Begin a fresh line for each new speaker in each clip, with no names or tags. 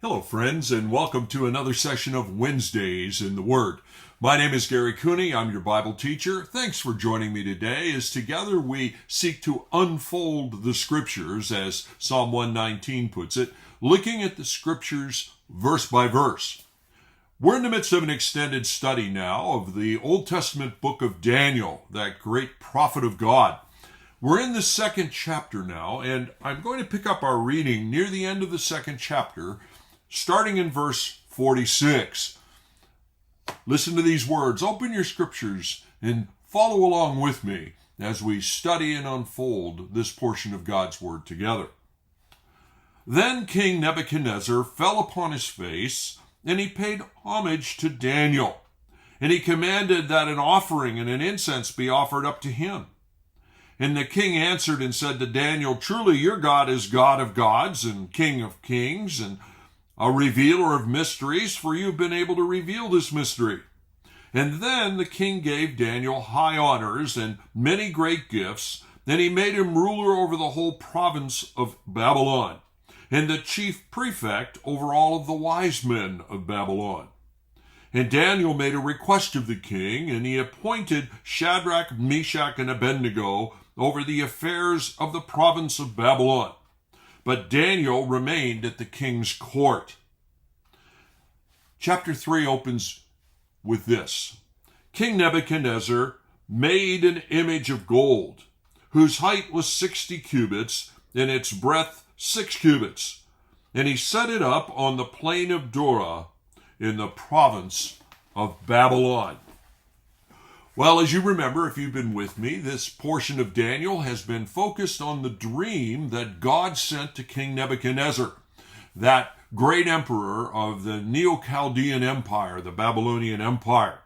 Hello, friends, and welcome to another session of Wednesdays in the Word. My name is Gary Cooney. I'm your Bible teacher. Thanks for joining me today as together we seek to unfold the Scriptures, as Psalm 119 puts it, looking at the Scriptures verse by verse. We're in the midst of an extended study now of the Old Testament book of Daniel, that great prophet of God. We're in the second chapter now, and I'm going to pick up our reading near the end of the second chapter, starting in verse 46. Listen to these words. Open your scriptures and follow along with me as we study and unfold this portion of God's word together. Then King Nebuchadnezzar fell upon his face, and he paid homage to Daniel. And he commanded that an offering and an incense be offered up to him. And the king answered and said to Daniel, "Truly your God is God of gods and King of kings, and a revealer of mysteries, for you have been able to reveal this mystery." And then the king gave Daniel high honors and many great gifts, and he made him ruler over the whole province of Babylon, and the chief prefect over all of the wise men of Babylon. And Daniel made a request of the king, and he appointed Shadrach, Meshach, and Abednego over the affairs of the province of Babylon. But Daniel remained at the king's court. Chapter 3 opens with this. King Nebuchadnezzar made an image of gold, whose height was 60 cubits, and its breadth 6 cubits. And he set it up on the plain of Dura in the province of Babylon. Well, as you remember, if you've been with me, this portion of Daniel has been focused on the dream that God sent to King Nebuchadnezzar, that great emperor of the Neo-Chaldean Empire, the Babylonian Empire.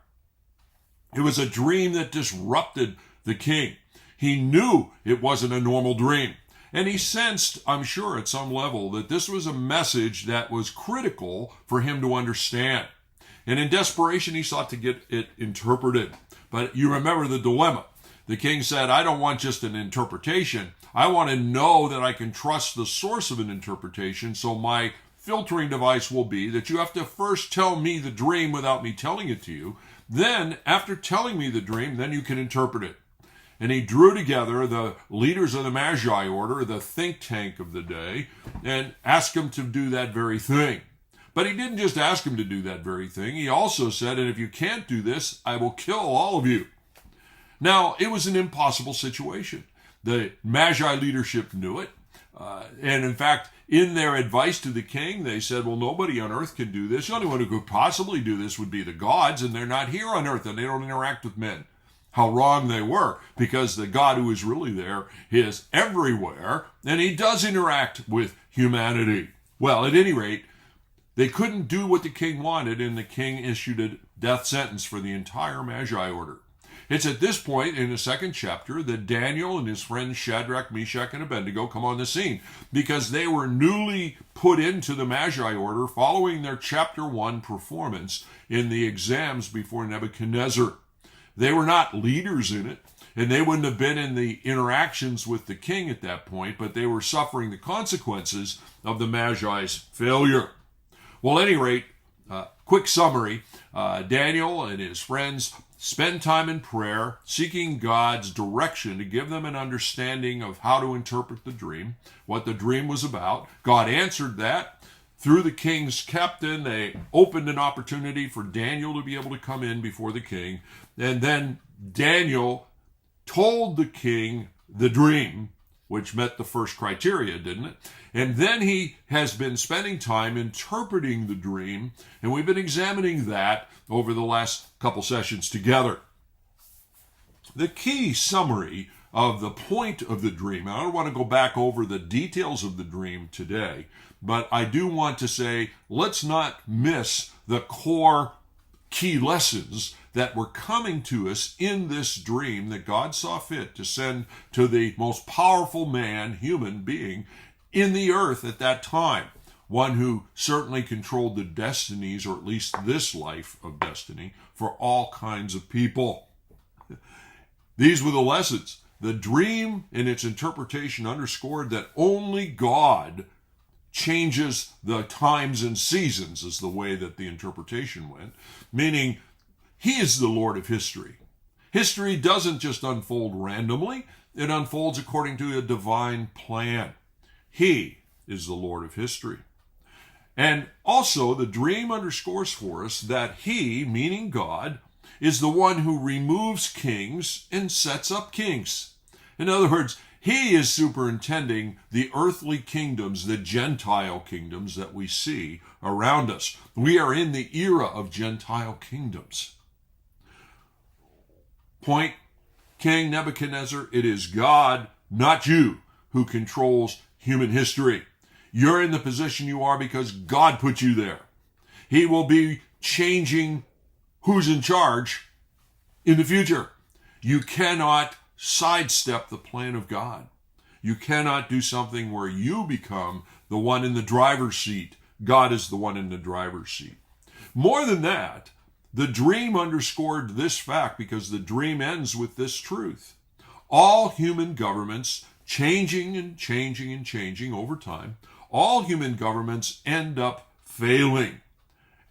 It was a dream that disrupted the king. He knew it wasn't a normal dream. And he sensed, I'm sure at some level, that this was a message that was critical for him to understand. And in desperation, he sought to get it interpreted. But you remember the dilemma. The king said, I don't want just an interpretation. I want to know that I can trust the source of an interpretation. So my filtering device will be that you have to first tell me the dream without me telling it to you. Then, after telling me the dream, then you can interpret it. And he drew together the leaders of the Magi order, the think tank of the day, and asked them to do that very thing. But he didn't just ask him to do that very thing. He also said, and if you can't do this, I will kill all of you. Now, it was an impossible situation. The Magi leadership knew it. And in fact, in their advice to the king, they said, well, nobody on earth can do this. The only one who could possibly do this would be the gods, and they're not here on earth, and they don't interact with men. How wrong they were, because the God who is really there is everywhere, and he does interact with humanity. Well, at any rate, they couldn't do what the king wanted, and the king issued a death sentence for the entire Magi order. It's at this point in the second chapter that Daniel and his friends Shadrach, Meshach, and Abednego come on the scene, because they were newly put into the Magi order following their chapter 1 performance in the exams before Nebuchadnezzar. They were not leaders in it, and they wouldn't have been in the interactions with the king at that point, but they were suffering the consequences of the Magi's failure. Well, at any rate, quick summary, Daniel and his friends spend time in prayer, seeking God's direction to give them an understanding of how to interpret the dream, what the dream was about. God answered that. Through the king's captain, they opened an opportunity for Daniel to be able to come in before the king. And then Daniel told the king the dream, which met the first criteria, didn't it? And then he has been spending time interpreting the dream, and we've been examining that over the last couple sessions together. The key summary of the point of the dream, I don't want to go back over the details of the dream today, but I do want to say, let's not miss the core key lessons that were coming to us in this dream that God saw fit to send to the most powerful man, human being, in the earth at that time. One who certainly controlled the destinies, or at least this life of destiny, for all kinds of people. These were the lessons. The dream and its interpretation underscored that only God changes the times and seasons, is the way that the interpretation went, meaning he is the Lord of history. History doesn't just unfold randomly, it unfolds according to a divine plan. He is the Lord of history. And also, the dream underscores for us that he, meaning God, is the one who removes kings and sets up kings. In other words, he is superintending the earthly kingdoms, the Gentile kingdoms that we see around us. We are in the era of Gentile kingdoms. Point, King Nebuchadnezzar, it is God, not you, who controls human history. You're in the position you are because God put you there. He will be changing who's in charge in the future. You cannot sidestep the plan of God. You cannot do something where you become the one in the driver's seat. God is the one in the driver's seat. More than that, the dream underscored this fact because the dream ends with this truth. All human governments, changing and changing and changing over time, all human governments end up failing.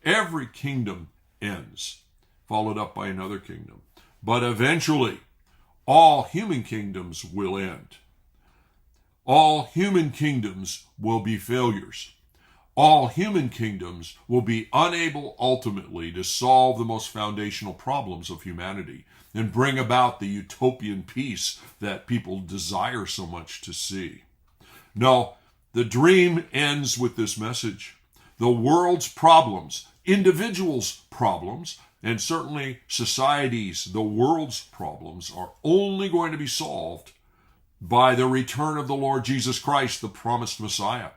Every kingdom ends, followed up by another kingdom. But eventually, all human kingdoms will end. All human kingdoms will be failures. All human kingdoms will be unable ultimately to solve the most foundational problems of humanity and bring about the utopian peace that people desire so much to see. No, the dream ends with this message. The world's problems, individuals' problems, and certainly society's, the world's problems, are only going to be solved by the return of the Lord Jesus Christ, the promised Messiah,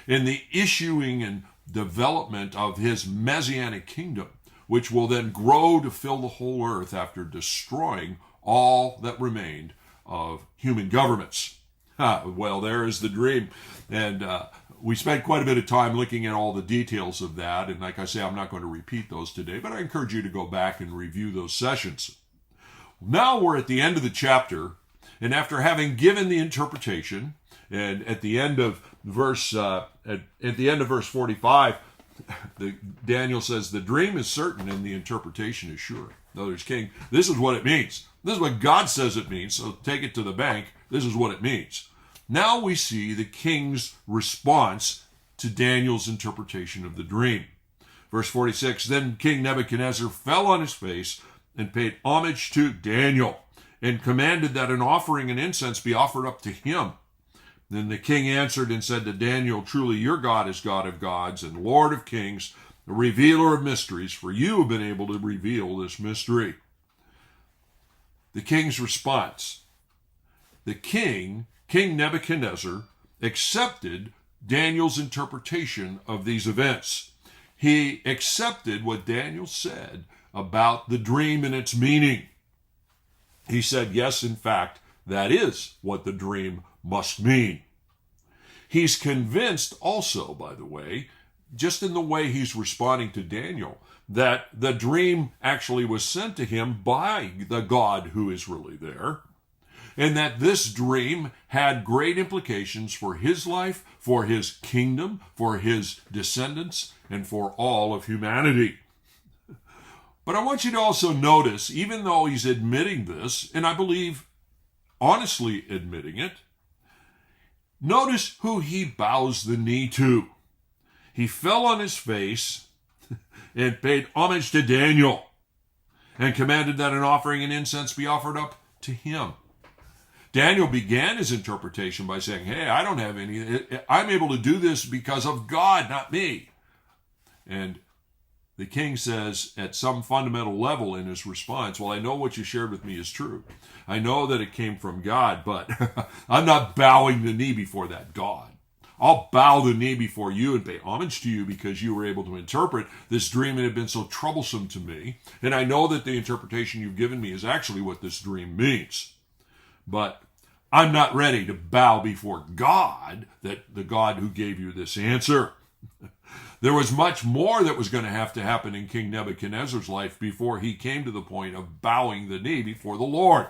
and the issuing and development of his messianic kingdom, which will then grow to fill the whole earth after destroying all that remained of human governments. Well, there is the dream. And we spent quite a bit of time looking at all the details of that. And like I say, I'm not going to repeat those today, but I encourage you to go back and review those sessions. Now we're at the end of the chapter. And after having given the interpretation, and at the end of verse 45, Daniel says, the dream is certain and the interpretation is sure. In other words, King, this is what it means. This is what God says it means, so take it to the bank. This is what it means. Now we see the king's response to Daniel's interpretation of the dream. Verse 46, then King Nebuchadnezzar fell on his face and paid homage to Daniel and commanded that an offering and incense be offered up to him. Then the king answered and said to Daniel, truly your God is God of gods and Lord of kings, the revealer of mysteries, for you have been able to reveal this mystery. The king's response. The King Nebuchadnezzar, accepted Daniel's interpretation of these events. He accepted what Daniel said about the dream and its meaning. He said, yes, in fact, that is what the dream must mean. He's convinced also, by the way, just in the way he's responding to Daniel, that the dream actually was sent to him by the God who is really there, and that this dream had great implications for his life, for his kingdom, for his descendants, and for all of humanity. But I want you to also notice, even though he's admitting this, and I believe honestly admitting it, notice who he bows the knee to. He fell on his face and paid homage to Daniel and commanded that an offering and incense be offered up to him. Daniel began his interpretation by saying, hey, I don't have any, I'm able to do this because of God, not me. And the king says at some fundamental level in his response, well, I know what you shared with me is true. I know that it came from God, but I'm not bowing the knee before that God. I'll bow the knee before you and pay homage to you because you were able to interpret this dream and it had been so troublesome to me. And I know that the interpretation you've given me is actually what this dream means. But I'm not ready to bow before God, that the God who gave you this answer. There was much more that was going to happen in King Nebuchadnezzar's life before he came to the point of bowing the knee before the Lord.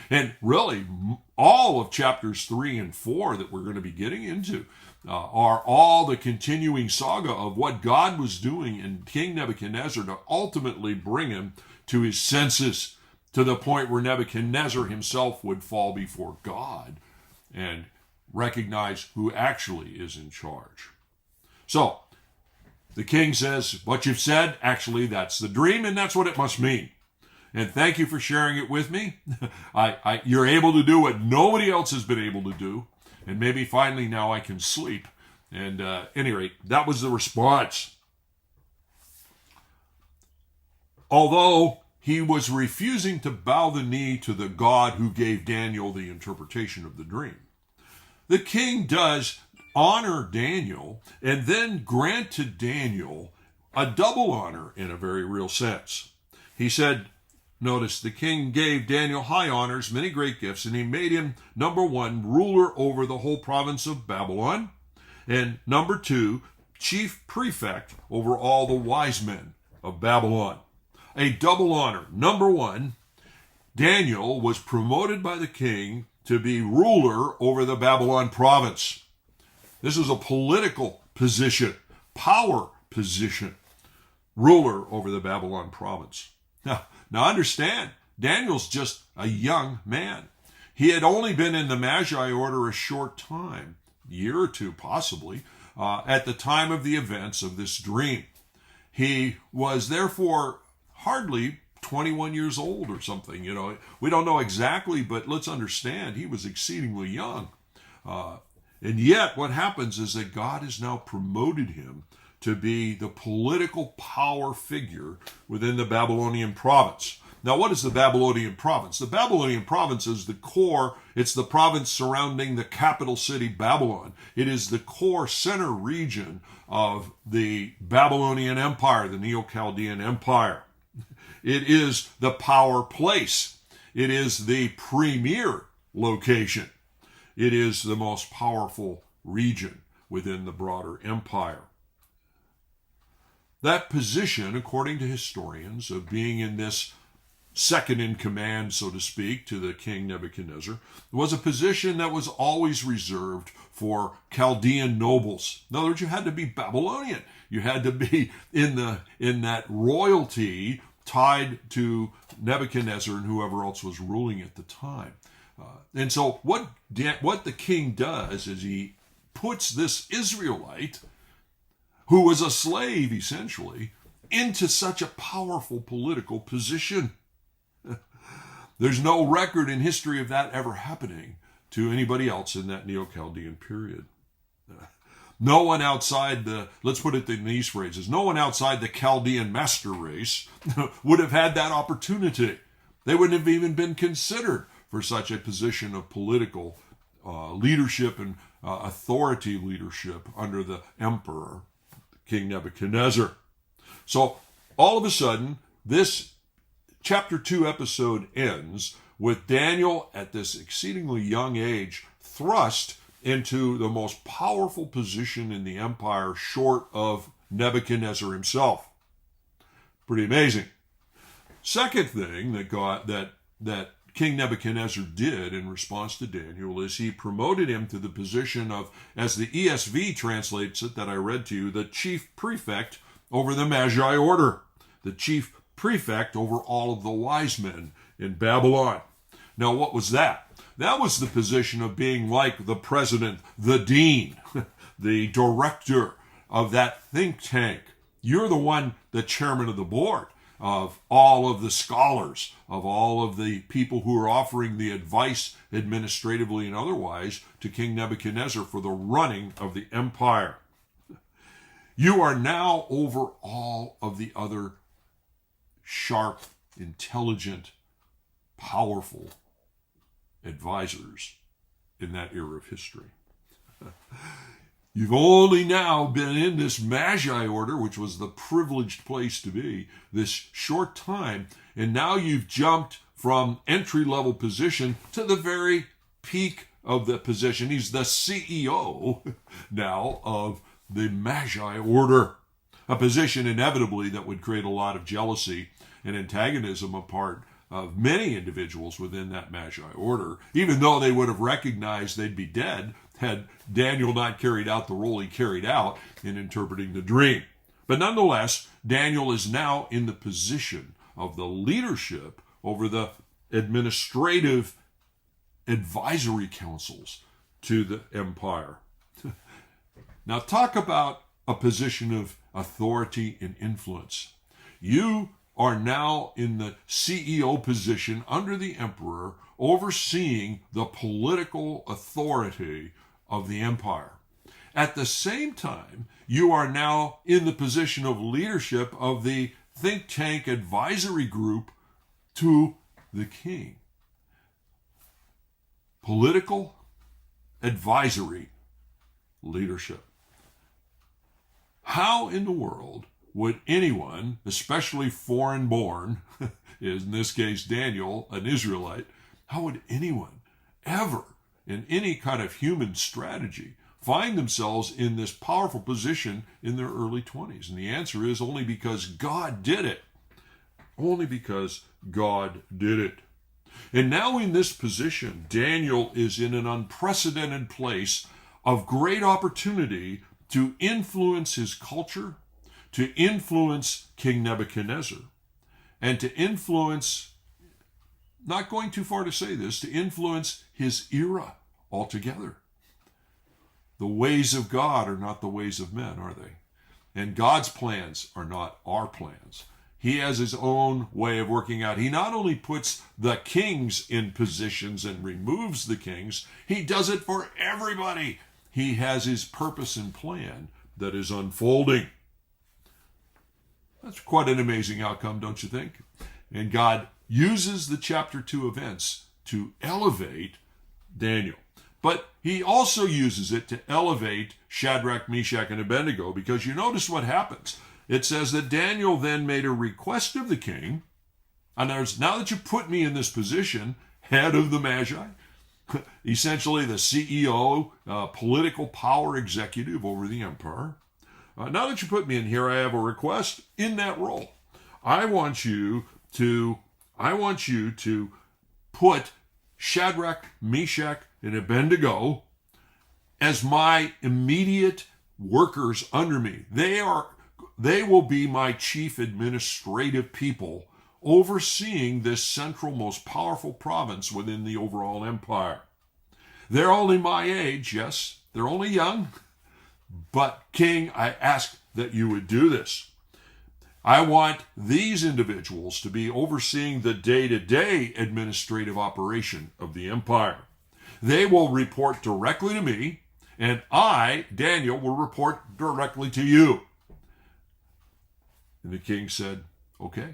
And really, all of chapters 3 and 4 that we're going to be getting into, are all the continuing saga of what God was doing in King Nebuchadnezzar to ultimately bring him to his senses, to the point where Nebuchadnezzar himself would fall before God and recognize who actually is in charge. So, the king says, what you've said, actually, that's the dream, and that's what it must mean. And thank you for sharing it with me. You're able to do what nobody else has been able to do. And maybe finally now I can sleep. And at any rate, that was the response. Although he was refusing to bow the knee to the God who gave Daniel the interpretation of the dream, the king does honor Daniel and then grant to Daniel a double honor in a very real sense. He said, notice, the king gave Daniel high honors, many great gifts, and he made him, number one, ruler over the whole province of Babylon, and number two, chief prefect over all the wise men of Babylon. A double honor. Number one, Daniel was promoted by the king to be ruler over the Babylon province. This is a political position, power position, ruler over the Babylon province. Now understand, Daniel's just a young man. He had only been in the Magi order a short time, a year or two possibly, at the time of the events of this dream. He was therefore hardly 21 years old or something. We don't know exactly, but let's understand he was exceedingly young. And yet what happens is that God has now promoted him to be the political power figure within the Babylonian province. Now, what is the Babylonian province? The Babylonian province is the core. It's the province surrounding the capital city, Babylon. It is the core center region of the Babylonian Empire, the Neo-Chaldean Empire. It is the power place. It is the premier location. It is the most powerful region within the broader empire. That position, according to historians, of being in this second in command, so to speak, to the king Nebuchadnezzar, was a position that was always reserved for Chaldean nobles. In other words, you had to be Babylonian. You had to be in that royalty tied to Nebuchadnezzar and whoever else was ruling at the time. And so what the king does is he puts this Israelite, who was a slave essentially, into such a powerful political position. There's no record in history of that ever happening to anybody else in that Neo-Chaldean period. No one outside let's put it in these phrases, no one outside the Chaldean master race would have had that opportunity. They wouldn't have even been considered for such a position of political leadership and authority leadership under the emperor, King Nebuchadnezzar. So all of a sudden, this chapter 2 episode ends with Daniel at this exceedingly young age thrust into the most powerful position in the empire short of Nebuchadnezzar himself. Pretty amazing. Second thing that King Nebuchadnezzar did in response to Daniel is he promoted him to the position of, as the ESV translates it that I read to you, the chief prefect over the Magi order, the chief prefect over all of the wise men in Babylon. Now, what was that? That was the position of being like the president, the dean, the director of that think tank. You're the chairman of the board of all of the scholars, of all of the people who are offering the advice administratively and otherwise to King Nebuchadnezzar for the running of the empire. You are now over all of the other sharp, intelligent, powerful advisors in that era of history. You've only now been in this Magi order, which was the privileged place to be, this short time, and now you've jumped from entry-level position to the very peak of the position. He's the CEO now of the Magi order, a position inevitably that would create a lot of jealousy and antagonism apart of many individuals within that Magi order, even though they would have recognized they'd be dead had Daniel not carried out the role he carried out in interpreting the dream. But nonetheless, Daniel is now in the position of the leadership over the administrative advisory councils to the empire. Now talk about a position of authority and influence. You are now in the CEO position under the emperor, overseeing the political authority of the empire. At the same time, you are now in the position of leadership of the think tank advisory group to the king. Political advisory leadership. How in the world would anyone, especially foreign-born, in this case Daniel, an Israelite, how would anyone ever, in any kind of human strategy, find themselves in this powerful position in their early 20s? And the answer is only because God did it. Only because God did it. And now in this position, Daniel is in an unprecedented place of great opportunity to influence his culture, to influence King Nebuchadnezzar, and to influence, not going too far to say this, to influence his era altogether. The ways of God are not the ways of men, are they? And God's plans are not our plans. He has his own way of working out. He not only puts the kings in positions and removes the kings, he does it for everybody. He has his purpose and plan that is unfolding. That's quite an amazing outcome, don't you think? And God uses the chapter 2 events to elevate Daniel. But he also uses it to elevate Shadrach, Meshach, and Abednego, because you notice what happens. It says that Daniel then made a request of the king. And there's, now that you put me in this position, head of the Magi, essentially the CEO, political power executive over the empire. Now that you put me in here, I have a request in that role. I want you to put Shadrach, Meshach, and Abednego as my immediate workers under me. They will be my chief administrative people overseeing this central, most powerful province within the overall empire. They're only my age, yes, they're only young, but King, I ask that you would do this. I want these individuals to be overseeing the day-to-day administrative operation of the empire. They will report directly to me, and I, Daniel, will report directly to you. And the king said, okay,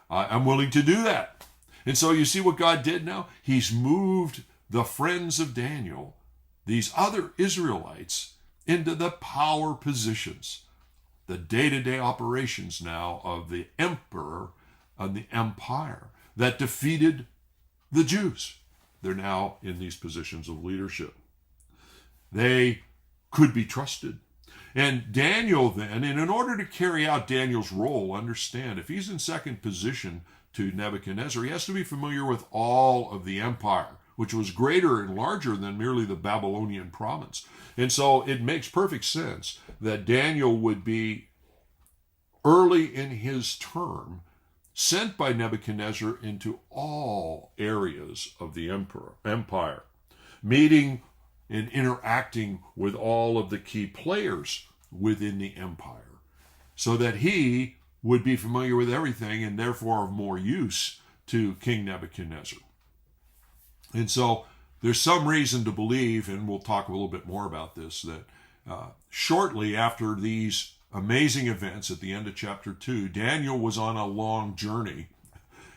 I'm willing to do that. And so you see what God did now? He's moved the friends of Daniel, these other Israelites, into the power positions, the day-to-day operations now of the emperor and the empire that defeated the Jews. They're now in these positions of leadership. They could be trusted. And Daniel then, and in order to carry out Daniel's role, understand, if he's in second position to Nebuchadnezzar, he has to be familiar with all of the empire, which was greater and larger than merely the Babylonian province. And so it makes perfect sense that Daniel would be, early in his term, sent by Nebuchadnezzar into all areas of the empire, meeting and interacting with all of the key players within the empire, so that he would be familiar with everything and therefore of more use to King Nebuchadnezzar. And so there's some reason to believe, and we'll talk a little bit more about this, that shortly after these amazing events at the end of chapter 2, Daniel was on a long journey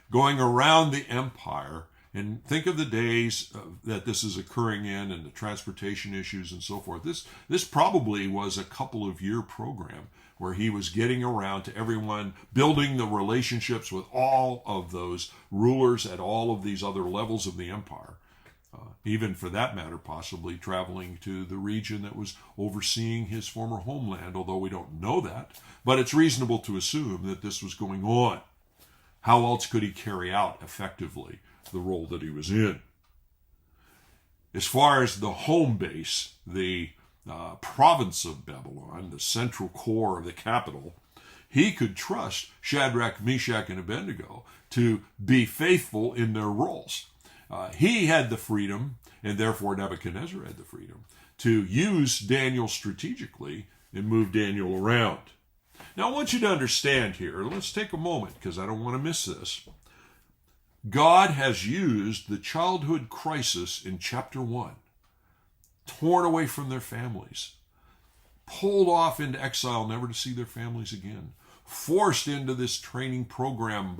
going around the empire. And think of the days that this is occurring in and the transportation issues and so forth. This probably was a couple of year program where he was getting around to everyone, building the relationships with all of those rulers at all of these other levels of the empire. Even for that matter, possibly traveling to the region that was overseeing his former homeland, although we don't know that. But it's reasonable to assume that this was going on. How else could he carry out effectively the role that he was in? As far as the home base, the province of Babylon, the central core of the capital, he could trust Shadrach, Meshach, and Abednego to be faithful in their roles. He had the freedom, and therefore Nebuchadnezzar had the freedom, to use Daniel strategically and move Daniel around. Now I want you to understand here, let's take a moment because I don't want to miss this. God has used the childhood crisis in chapter 1, torn away from their families, pulled off into exile never to see their families again, forced into this training program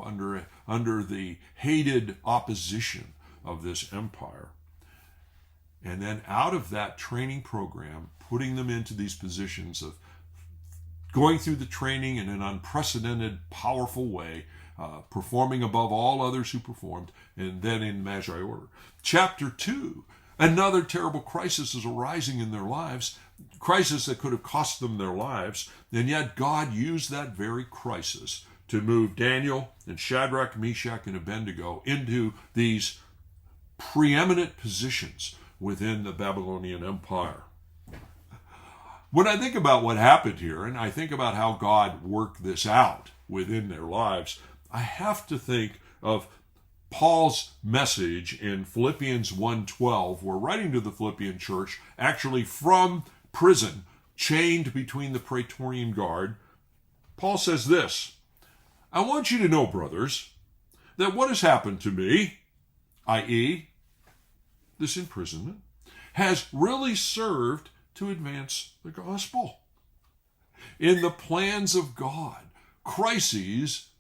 under the hated opposition of this empire. And then out of that training program, putting them into these positions of going through the training in an unprecedented, powerful way, performing above all others who performed, and then in Magi order. Chapter 2, another terrible crisis is arising in their lives, crisis that could have cost them their lives, and yet God used that very crisis to move Daniel and Shadrach, Meshach, and Abednego into these preeminent positions within the Babylonian Empire. When I think about what happened here, and I think about how God worked this out within their lives, I have to think of Paul's message in Philippians 1:12. We're writing to the Philippian church, actually from prison, chained between the Praetorian Guard. Paul says this, I want you to know, brothers, that what has happened to me, i.e., this imprisonment, has really served to advance the gospel. In the plans of God, crises,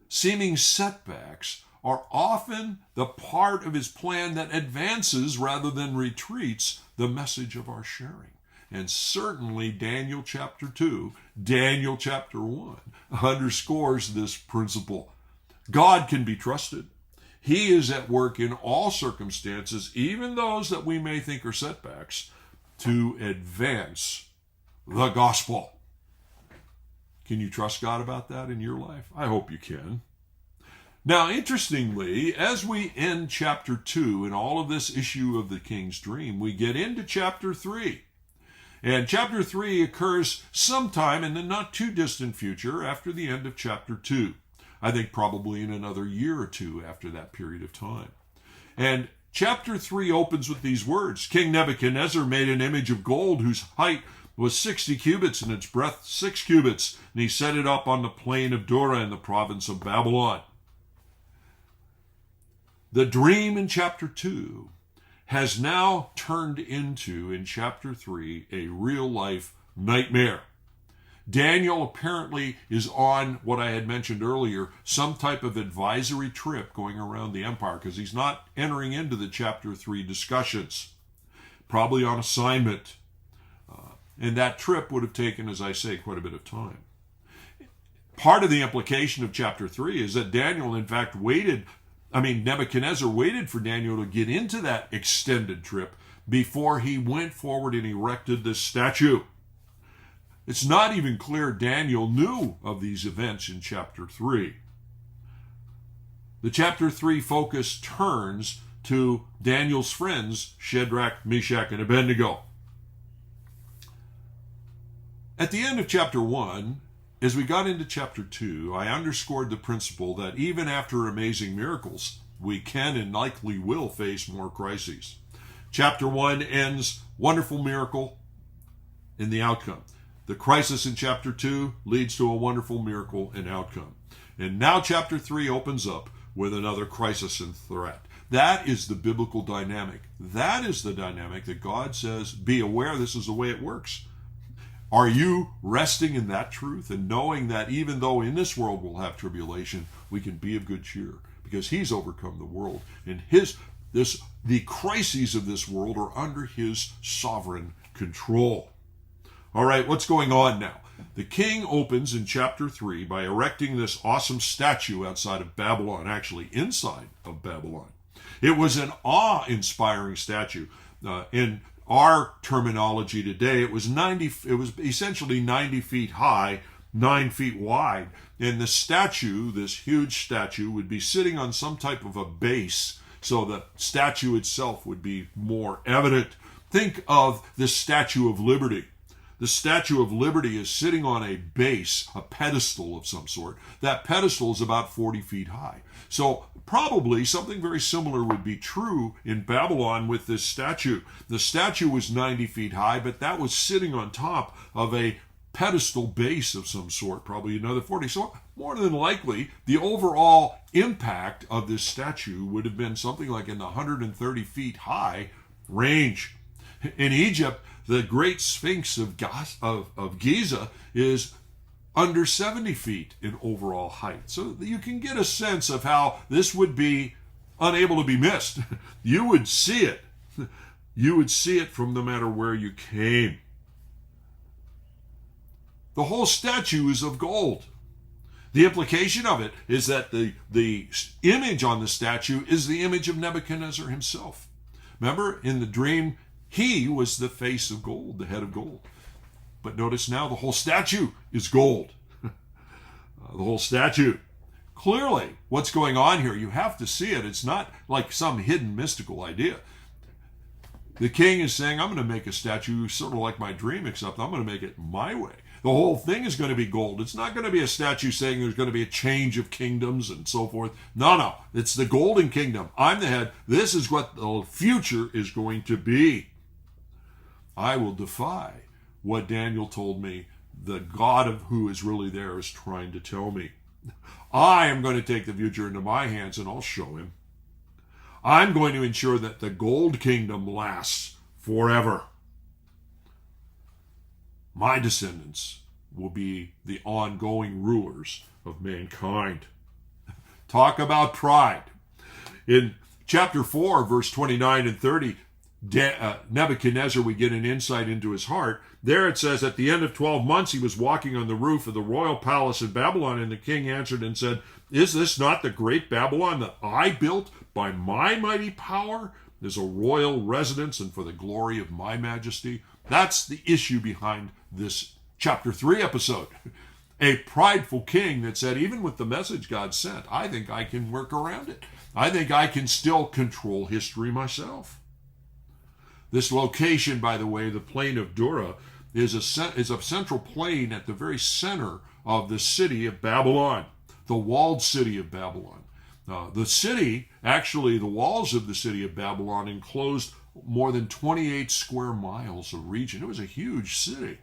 seeming setbacks, are often the part of his plan that advances rather than retreats the message of our sharing. And certainly Daniel chapter 2, Daniel chapter 1 underscores this principle. God can be trusted. He is at work in all circumstances, even those that we may think are setbacks, to advance the gospel. Can you trust God about that in your life? I hope you can. Now, interestingly, as we end chapter 2 and all of this issue of the king's dream, we get into chapter 3. And chapter 3 occurs sometime in the not too distant future after the end of chapter 2. I think probably in another year or two after that period of time. And chapter 3 opens with these words. King Nebuchadnezzar made an image of gold whose height was 60 cubits and its breadth 6 cubits, and he set it up on the plain of Dura in the province of Babylon. The dream in chapter 2 has now turned into, in chapter 3, a real-life nightmare. Daniel apparently is on what I had mentioned earlier, some type of advisory trip going around the empire, because he's not entering into the chapter 3 discussions. Probably on assignment. And that trip would have taken, as I say, quite a bit of time. Part of the implication of chapter 3 is that Daniel, in fact, Nebuchadnezzar waited for Daniel to get into that extended trip before he went forward and erected this statue. It's not even clear Daniel knew of these events in chapter 3. The chapter 3 focus turns to Daniel's friends, Shadrach, Meshach, and Abednego. At the end of chapter 1, as we got into chapter 2, I underscored the principle that even after amazing miracles, we can and likely will face more crises. Chapter 1 ends, wonderful miracle in the outcome. The crisis in chapter 2 leads to a wonderful miracle and outcome. And now chapter 3 opens up with another crisis and threat. That is the biblical dynamic. That is the dynamic that God says, be aware this is the way it works. Are you resting in that truth and knowing that even though in this world we'll have tribulation, we can be of good cheer because he's overcome the world and the crises of this world are under his sovereign control. All right, what's going on now? The king opens in chapter 3 by erecting this awesome statue outside of Babylon, actually inside of Babylon. It was an awe-inspiring statue. In our terminology today, it was essentially 90 feet high, 9 feet wide. And the statue, this huge statue, would be sitting on some type of a base So the statue itself would be more evident. Think of the Statue of Liberty. The Statue of Liberty is sitting on a base, a pedestal of some sort. That pedestal is about 40 feet high. So probably something very similar would be true in Babylon with this statue. The statue was 90 feet high, but that was sitting on top of a pedestal base of some sort, probably another 40. So more than likely, the overall impact of this statue would have been something like in the 130 feet high range. In Egypt, the Great Sphinx of Giza is under 70 feet in overall height. So you can get a sense of how this would be unable to be missed. You would see it. You would see it from no matter where you came. The whole statue is of gold. The implication of it is that the image on the statue is the image of Nebuchadnezzar himself. Remember, in the dream, he was the face of gold, the head of gold. But notice now the whole statue is gold. The whole statue. Clearly, what's going on here, you have to see it. It's not like some hidden mystical idea. The king is saying, I'm going to make a statue sort of like my dream, except I'm going to make it my way. The whole thing is going to be gold. It's not going to be a statue saying there's going to be a change of kingdoms and so forth. No. It's the golden kingdom. I'm the head. This is what the future is going to be. I will defy what Daniel told me the God of who is really there is trying to tell me. I am going to take the future into my hands and I'll show him. I'm going to ensure that the gold kingdom lasts forever. My descendants will be the ongoing rulers of mankind. Talk about pride. In chapter 4, verse 29 and 30, Nebuchadnezzar, we get an insight into his heart. There it says, at the end of 12 months, he was walking on the roof of the royal palace in Babylon, and the king answered and said, is this not the great Babylon that I built by my mighty power as a royal residence and for the glory of my majesty? That's the issue behind this chapter 3 episode. A prideful king that said, even with the message God sent, I think I can work around it. I think I can still control history myself. This location, by the way, the plain of Dura, is a central plain at the very center of the city of Babylon, the walled city of Babylon. The city, actually, the walls of the city of Babylon enclosed more than 28 square miles of region. It was a huge city.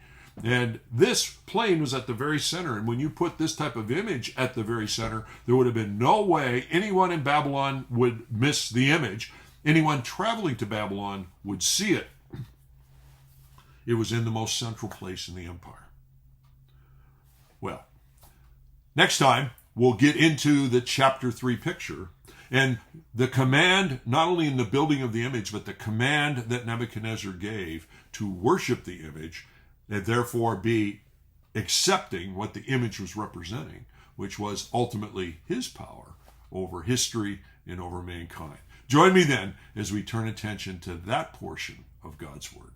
And this plain was at the very center. And when you put this type of image at the very center, there would have been no way anyone in Babylon would miss the image. Anyone traveling to Babylon would see it. It was in the most central place in the empire. Well, next time we'll get into the chapter 3 picture and the command, not only in the building of the image, but the command that Nebuchadnezzar gave to worship the image and therefore be accepting what the image was representing, which was ultimately his power over history and over mankind. Join me then as we turn attention to that portion of God's Word.